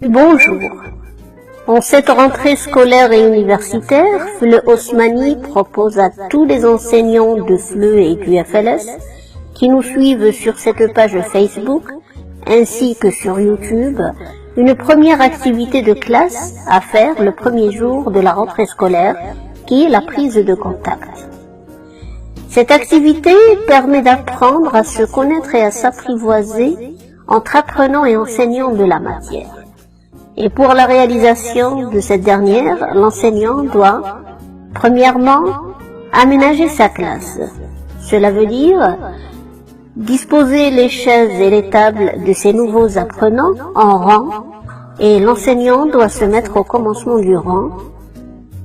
Bonjour. En cette rentrée scolaire et universitaire, FLE Osmani propose à tous les enseignants de FLE et du FLS qui nous suivent sur cette page Facebook ainsi que sur YouTube une première activité de classe à faire le premier jour de la rentrée scolaire qui est la prise de contact. Cette activité permet d'apprendre à se connaître et à s'apprivoiser entre apprenants et enseignants de la matière. Et pour la réalisation de cette dernière, l'enseignant doit, premièrement, aménager sa classe. Cela veut dire disposer les chaises et les tables de ces nouveaux apprenants en rang, et l'enseignant doit se mettre au commencement du rang,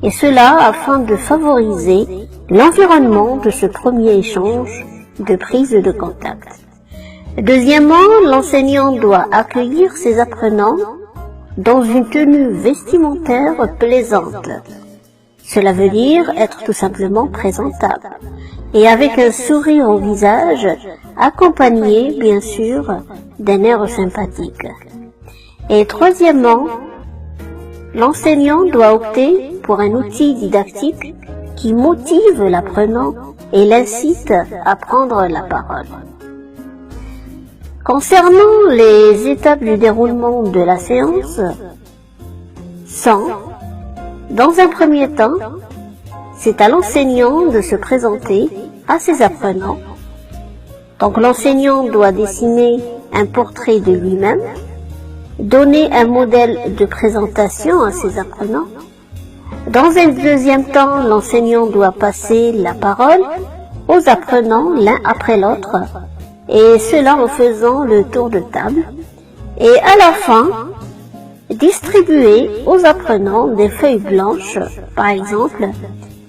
et cela afin de favoriser l'environnement de ce premier échange de prise de contact. Deuxièmement, l'enseignant doit accueillir ses apprenants dans une tenue vestimentaire plaisante. Cela veut dire être tout simplement présentable et avec un sourire au visage, accompagné bien sûr d'un air sympathique. Et troisièmement, l'enseignant doit opter pour un outil didactique qui motive l'apprenant et l'incite à prendre la parole. Concernant les étapes du déroulement de la séance, dans un premier temps, c'est à l'enseignant de se présenter à ses apprenants. Donc l'enseignant doit dessiner un portrait de lui-même, donner un modèle de présentation à ses apprenants. Dans un deuxième temps, l'enseignant doit passer la parole aux apprenants l'un après l'autre, et cela en faisant le tour de table, et à la fin, distribuer aux apprenants des feuilles blanches, par exemple,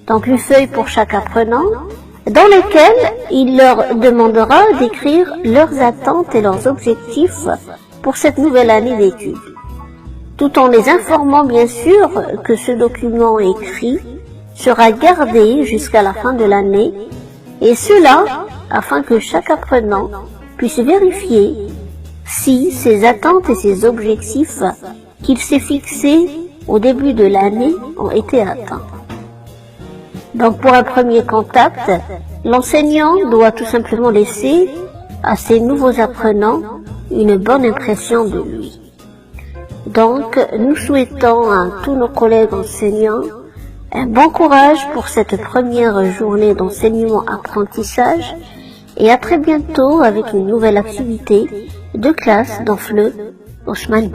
donc une feuille pour chaque apprenant, dans lesquelles il leur demandera d'écrire leurs attentes et leurs objectifs pour cette nouvelle année d'études, tout en les informant bien sûr que ce document écrit sera gardé jusqu'à la fin de l'année, et cela afin que chaque apprenant puisse vérifier si ses attentes et ses objectifs qu'il s'est fixés au début de l'année ont été atteints. Donc pour un premier contact, l'enseignant doit tout simplement laisser à ses nouveaux apprenants une bonne impression de lui. Donc nous souhaitons à tous nos collègues enseignants un bon courage pour cette première journée d'enseignement-apprentissage et à très bientôt avec une nouvelle activité de classe dans FLE Osmani.